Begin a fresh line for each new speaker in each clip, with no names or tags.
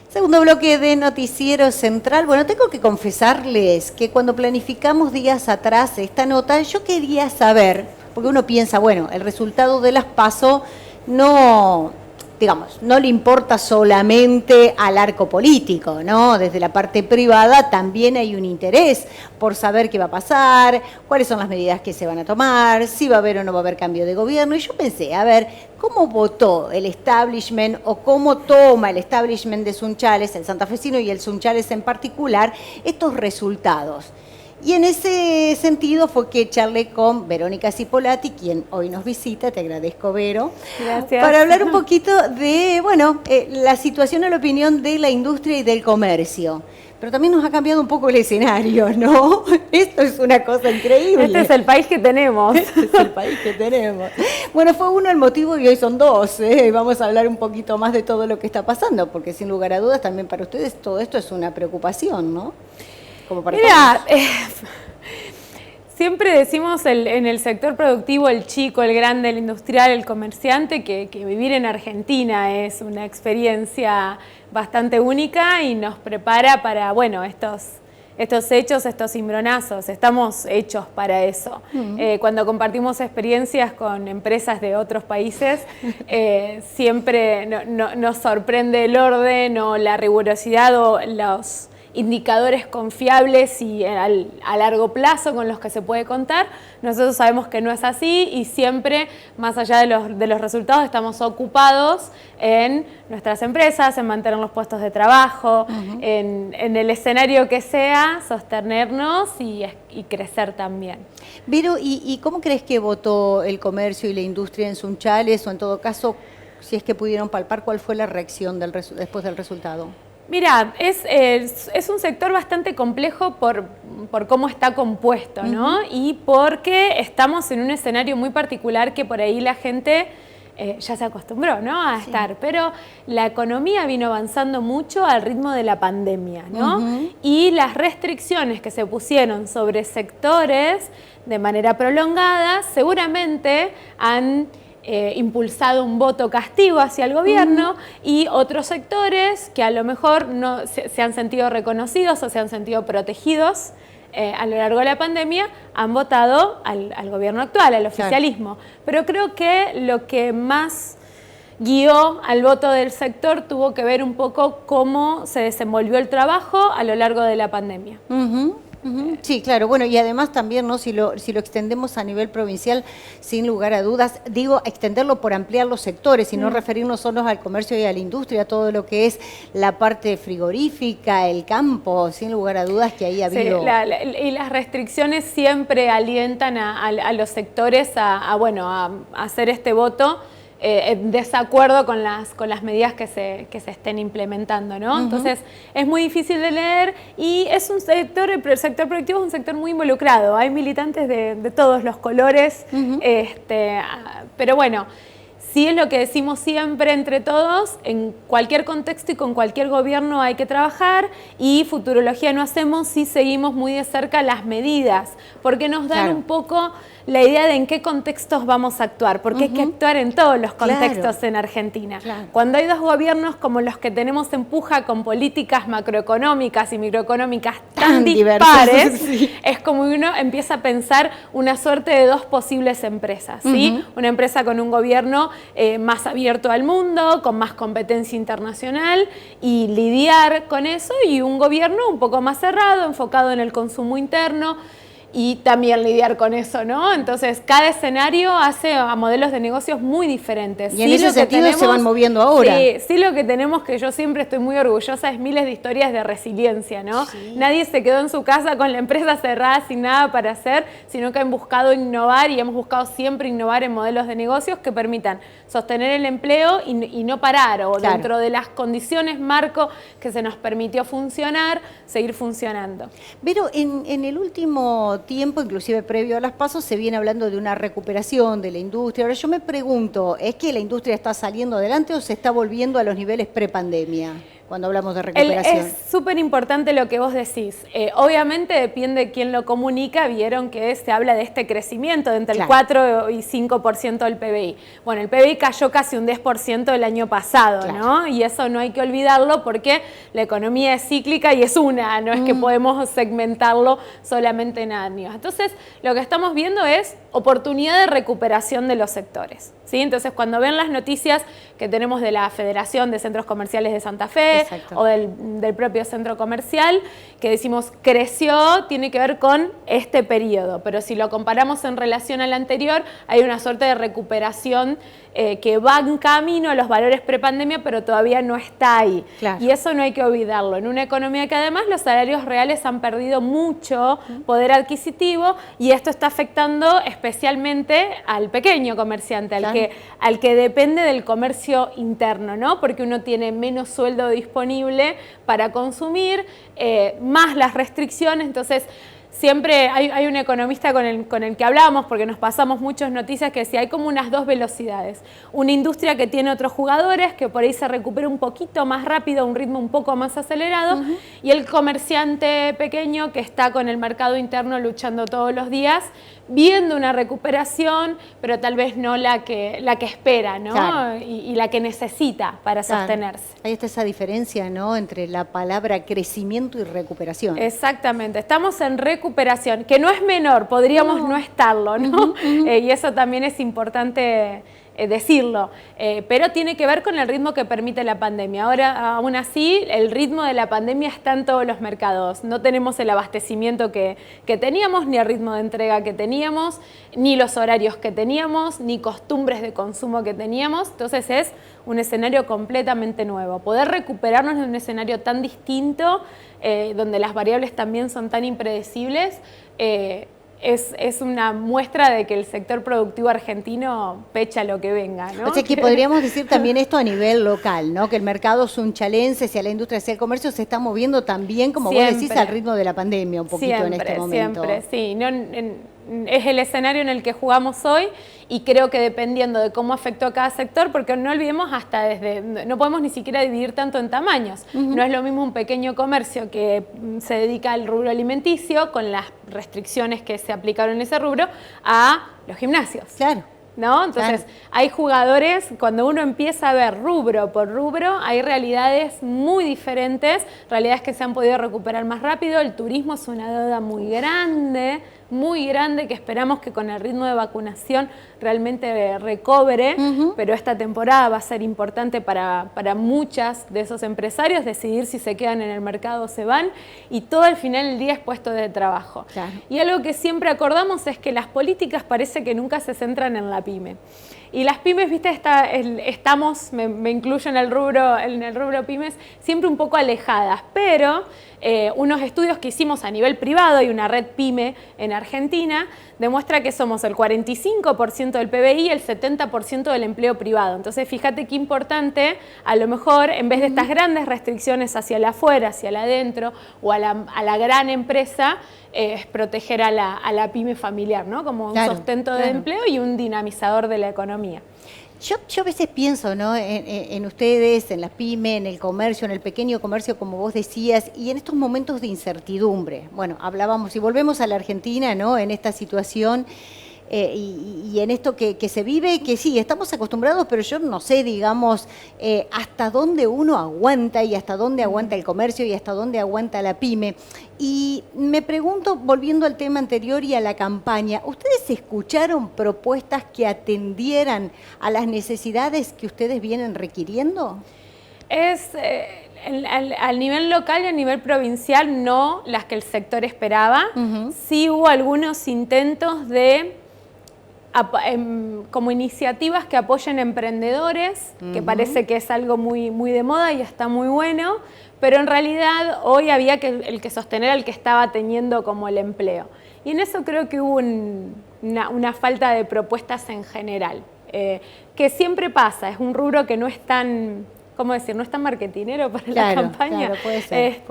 Segundo bloque de Noticiero Central. Bueno, tengo que confesarles que cuando planificamos días atrás esta nota, yo quería saber, porque uno piensa, bueno, el resultado de las PASO no, digamos, no le importa solamente al arco político, ¿no? Desde la parte privada también hay un interés por saber qué va a pasar, cuáles son las medidas que se van a tomar, si va a haber o no va a haber cambio de gobierno. Y yo pensé, a ver, ¿cómo votó el establishment o cómo toma el establishment de Sunchales, el santafesino y el Sunchales en particular, estos resultados? Y en ese sentido fue que charlé con Verónica Cipolati, quien hoy nos visita, te agradezco, Vero.
Gracias.
Para hablar un poquito de, bueno, la situación o la opinión de la industria y del comercio. Pero también nos ha cambiado un poco el escenario, ¿no? Esto es una cosa increíble.
Este es el país que tenemos.
Este es el país que tenemos. Bueno, fue uno el motivo y hoy son dos. Vamos a hablar un poquito más de todo lo que está pasando, porque sin lugar a dudas también para ustedes todo esto es una preocupación, ¿no? Como para todos.
Siempre decimos en el sector productivo, el chico, el grande, el industrial, el comerciante, que vivir en Argentina es una experiencia bastante única y nos prepara para, bueno, estos hechos, estos cimbronazos. Estamos hechos para eso. Cuando compartimos experiencias con empresas de otros países, siempre nos sorprende el orden o la rigurosidad o los indicadores confiables y a largo plazo con los que se puede contar. Nosotros sabemos que no es así y siempre, más allá de los resultados, estamos ocupados en nuestras empresas, en mantener los puestos de trabajo, en el escenario que sea, sostenernos y crecer también.
Vero, ¿y cómo crees que votó el comercio y la industria en Sunchales? O en todo caso, si es que pudieron palpar, ¿cuál fue la reacción después del resultado?
Mira, es un sector bastante complejo por cómo está compuesto, ¿no? Y porque estamos en un escenario muy particular que por ahí la gente ya se acostumbró, ¿no? A estar. Pero la economía vino avanzando mucho al ritmo de la pandemia, ¿no? Y las restricciones que se pusieron sobre sectores de manera prolongada seguramente han impulsado un voto castigo hacia el gobierno y otros sectores que a lo mejor no se han sentido reconocidos o se han sentido protegidos a lo largo de la pandemia han votado al gobierno actual, al oficialismo. Claro. Pero creo que lo que más guió al voto del sector tuvo que ver un poco cómo se desenvolvió el trabajo a lo largo de la pandemia.
Sí, claro. Bueno, y además también, ¿no? Si lo extendemos a nivel provincial, sin lugar a dudas, digo, extenderlo por ampliar los sectores y no referirnos solo al comercio y a la industria, todo lo que es la parte frigorífica, el campo, sin lugar a dudas que ahí ha habido...
Sí, y las restricciones siempre alientan a los sectores a hacer este voto en desacuerdo con las medidas que se estén implementando, ¿no? Entonces, es muy difícil de leer y es un sector, el sector productivo es un sector muy involucrado. Hay militantes de todos los colores, pero bueno, sí es lo que decimos siempre entre todos, en cualquier contexto y con cualquier gobierno hay que trabajar y futurología no hacemos si seguimos muy de cerca las medidas, porque nos dan un poco la idea de en qué contextos vamos a actuar, porque hay que actuar en todos los contextos en Argentina. Cuando hay dos gobiernos como los que tenemos en puja con políticas macroeconómicas y microeconómicas tan dispares, es como uno empieza a pensar una suerte de dos posibles empresas, ¿sí? Una empresa con un gobierno más abierto al mundo, con más competencia internacional y lidiar con eso, y un gobierno un poco más cerrado, enfocado en el consumo interno, y también lidiar con eso, ¿no? Entonces, cada escenario hace a modelos de negocios muy diferentes.
Y en ese sentido se van moviendo ahora.
Sí, lo que tenemos, que yo siempre estoy muy orgullosa, es miles de historias de resiliencia, ¿no? Sí. Nadie se quedó en su casa con la empresa cerrada sin nada para hacer, sino que han buscado innovar y hemos buscado siempre innovar en modelos de negocios que permitan sostener el empleo y no parar, o dentro de las condiciones marco que se nos permitió funcionar, seguir funcionando.
Pero en el último tiempo, inclusive previo a las PASO, se viene hablando de una recuperación de la industria. Ahora yo me pregunto, ¿es que la industria está saliendo adelante o se está volviendo a los niveles prepandemia? cuando hablamos de recuperación.
Es súper importante lo que vos decís. Obviamente depende de quién lo comunica. Vieron que se habla de este crecimiento de entre el 4 y 5% del PBI. Bueno, el PBI cayó casi un 10% el año pasado, ¿no? Y eso no hay que olvidarlo porque la economía es cíclica y es una, no es que podemos segmentarlo solamente en años. Entonces, lo que estamos viendo es oportunidad de recuperación de los sectores, ¿sí? Entonces, cuando ven las noticias que tenemos de la Federación de Centros Comerciales de Santa Fe o del propio centro comercial, que decimos creció, tiene que ver con este periodo, pero si lo comparamos en relación al anterior, hay una suerte de recuperación que va en camino a los valores prepandemia, pero todavía no está ahí. Y eso no hay que olvidarlo. En una economía que además los salarios reales han perdido mucho poder adquisitivo y esto está afectando especialmente al pequeño comerciante, al que depende del comercio interno, ¿no? Porque uno tiene menos sueldo disponible para consumir, más las restricciones, entonces siempre hay un economista con el que hablamos, porque nos pasamos muchas noticias, que decía, hay como unas dos velocidades. Una industria que tiene otros jugadores, que por ahí se recupera un poquito más rápido, a un ritmo un poco más acelerado, y el comerciante pequeño que está con el mercado interno luchando todos los días, viendo una recuperación, pero tal vez no la que espera, ¿no? Y la que necesita para sostenerse.
Ahí está esa diferencia, ¿no?, entre la palabra crecimiento y recuperación.
Exactamente, estamos en recuperación, que no es menor, podríamos no estarlo, ¿no? Y eso también es importante decirlo, pero tiene que ver con el ritmo que permite la pandemia. Ahora, aún así, el ritmo de la pandemia está en todos los mercados. No tenemos el abastecimiento que teníamos, ni el ritmo de entrega que teníamos, ni los horarios que teníamos, ni costumbres de consumo que teníamos. Entonces es un escenario completamente nuevo. Poder recuperarnos de un escenario tan distinto, donde las variables también son tan impredecibles, es una muestra de que el sector productivo argentino pecha lo que venga, ¿no?
O sea que podríamos decir también esto a nivel local, ¿no? Que el mercado sunchalense, hacia la industria, hacia el comercio, se está moviendo también, como vos decís, al ritmo de la pandemia un poquito en este momento.
Siempre, sí. Es el escenario en el que jugamos hoy y creo que dependiendo de cómo afectó a cada sector, porque no olvidemos no podemos ni siquiera dividir tanto en tamaños. No es lo mismo un pequeño comercio que se dedica al rubro alimenticio, con las restricciones que se aplicaron en ese rubro, a los gimnasios. ¿No? Entonces, hay jugadores, cuando uno empieza a ver rubro por rubro, hay realidades muy diferentes, realidades que se han podido recuperar más rápido. El turismo es una deuda muy grande, que esperamos que con el ritmo de vacunación realmente recobre, pero esta temporada va a ser importante para muchas de esos empresarios decidir si se quedan en el mercado o se van, y todo al final del día es puesto de trabajo. Y algo que siempre acordamos es que las políticas parece que nunca se centran en la pyme. Y las pymes, viste, estamos, me incluyo en el rubro pymes, siempre un poco alejadas, pero unos estudios que hicimos a nivel privado y una red pyme en Argentina demuestra que somos el 45% del PBI y el 70% del empleo privado. Entonces, fíjate qué importante, a lo mejor, en vez de estas grandes restricciones hacia el afuera, hacia el adentro o a la gran empresa, es proteger a la pyme familiar, ¿no? Como un sustento de empleo y un dinamizador de la economía.
Yo a veces pienso, ¿no?, en ustedes, en las pymes, en el comercio, en el pequeño comercio, como vos decías, y en estos momentos de incertidumbre. Bueno, hablábamos, y volvemos a la Argentina, ¿no?, en esta situación y en esto que se vive, que sí, estamos acostumbrados, pero yo no sé, digamos, hasta dónde uno aguanta y hasta dónde aguanta el comercio y hasta dónde aguanta la pyme. Y me pregunto, volviendo al tema anterior y a la campaña, ¿ustedes escucharon propuestas que atendieran a las necesidades que ustedes vienen requiriendo?
Al nivel local y a nivel provincial no las que el sector esperaba. Sí hubo algunos intentos de como iniciativas que apoyen emprendedores, que parece que es algo muy, muy de moda y está muy bueno, pero en realidad hoy había el que sostener al que estaba teniendo como el empleo. Y en eso creo que hubo una falta de propuestas en general, que siempre pasa, es un rubro que no es tan ¿cómo decir? No es tan marketinero para la
Claro,
campaña.
claro, puede ser,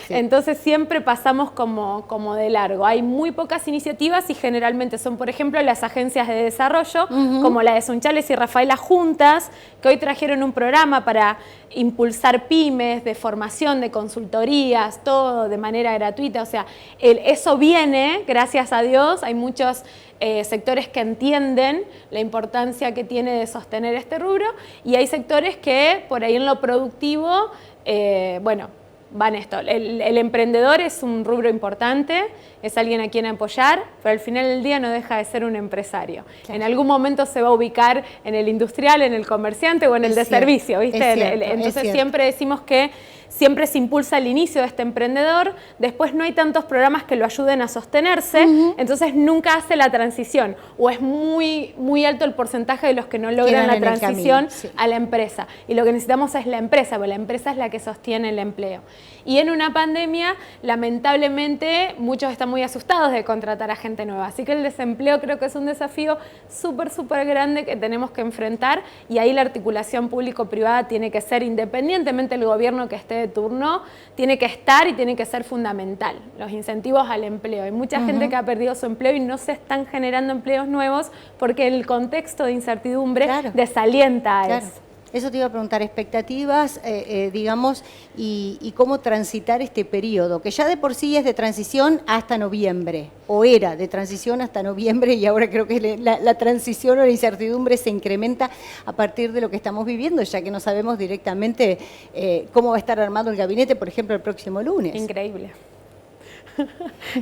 sí.
Entonces siempre pasamos como de largo. Hay muy pocas iniciativas y generalmente son, por ejemplo, las agencias de desarrollo, como la de Sunchales y Rafaela juntas, que hoy trajeron un programa para impulsar pymes, de formación, de consultorías, todo de manera gratuita. O sea, eso viene, gracias a Dios, hay muchos sectores que entienden la importancia que tiene de sostener este rubro y hay sectores que por ahí en lo productivo, bueno, van esto. El emprendedor es un rubro importante, es alguien a quien apoyar, pero al final del día no deja de ser un empresario. Claro. En algún momento se va a ubicar en el industrial, en el comerciante o en el de servicio, ¿viste? Entonces siempre decimos que siempre se impulsa el inicio de este emprendedor, después no hay tantos programas que lo ayuden a sostenerse, entonces nunca hace la transición, o es muy alto el porcentaje de los que no logran la transición a la empresa. Y lo que necesitamos es la empresa, porque la empresa es la que sostiene el empleo. Y en una pandemia, lamentablemente, muchos están muy asustados de contratar a gente nueva, así que el desempleo creo que es un desafío súper grande que tenemos que enfrentar, y ahí la articulación público-privada tiene que ser, independientemente del gobierno que esté de turno, tiene que estar y tiene que ser fundamental. Los incentivos al empleo. Hay mucha gente que ha perdido su empleo y no se están generando empleos nuevos porque el contexto de incertidumbre desalienta a eso.
Eso te iba a preguntar, expectativas, digamos, y cómo transitar este periodo, que ya de por sí es de transición hasta noviembre, o era de transición hasta noviembre, y ahora creo que la transición o la incertidumbre se incrementa a partir de lo que estamos viviendo, ya que no sabemos directamente cómo va a estar armado el gabinete, por ejemplo, el próximo lunes.
Increíble.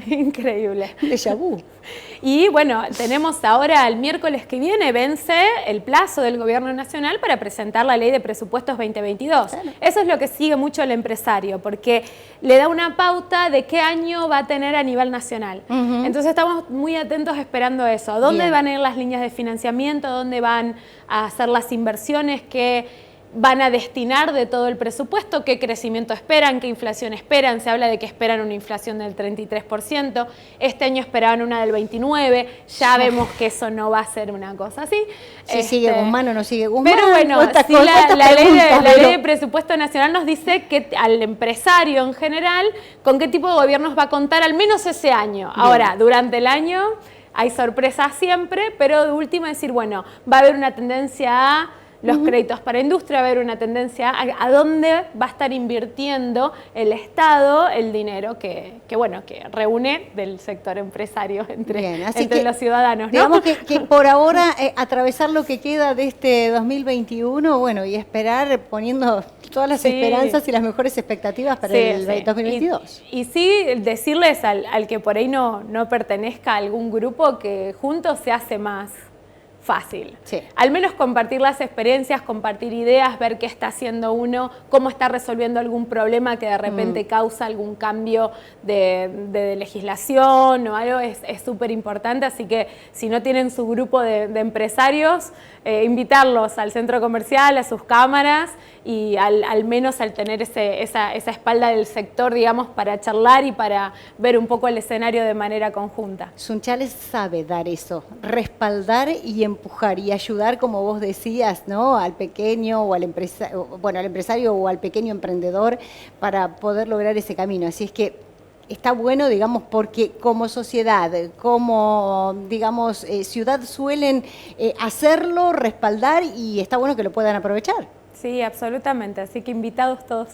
Increíble.
Déjà vu.
Y bueno, tenemos ahora el miércoles que viene, vence el plazo del Gobierno Nacional para presentar la Ley de Presupuestos 2022. Claro. Eso es lo que sigue mucho el empresario, porque le da una pauta de qué año va a tener a nivel nacional. Entonces estamos muy atentos esperando eso. ¿Dónde van a ir las líneas de financiamiento? ¿Dónde van a hacer las inversiones que van a destinar de todo el presupuesto? ¿Qué crecimiento esperan? ¿Qué inflación esperan? Se habla de que esperan una inflación del 33%. Este año esperaban una del 29%. Ya vemos que eso no va a ser una cosa así.
Si sigue Guzmán o no sigue Guzmán.
Pero bueno, sí, la ley de presupuesto nacional nos dice que al empresario en general, con qué tipo de gobiernos va a contar al menos ese año. Bien. Ahora, durante el año hay sorpresas siempre, pero de última decir, bueno, va a haber una tendencia a los créditos para industria, va a haber una tendencia a dónde va a estar invirtiendo el Estado el dinero que reúne del sector empresario entre los ciudadanos, ¿no?
Digamos que por ahora atravesar lo que queda de este 2021, bueno, y esperar poniendo todas las esperanzas y las mejores expectativas para el 2022.
Y sí decirles al que por ahí no pertenezca a algún grupo que juntos se hace más fácil. Sí. Al menos compartir las experiencias, compartir ideas, ver qué está haciendo uno, cómo está resolviendo algún problema que de repente causa algún cambio de legislación o algo, es súper importante. Así que si no tienen su grupo de empresarios, invitarlos al centro comercial, a sus cámaras y al menos al tener esa espalda del sector, digamos, para charlar y para ver un poco el escenario de manera conjunta.
Sunchales sabe dar eso, respaldar y empujar y ayudar, como vos decías, ¿no? Al pequeño o al empresario o al pequeño emprendedor para poder lograr ese camino. Así es que está bueno, digamos, porque como sociedad, como, digamos, ciudad suelen hacerlo, respaldar, y está bueno que lo puedan aprovechar.
Sí, absolutamente. Así que invitados todos.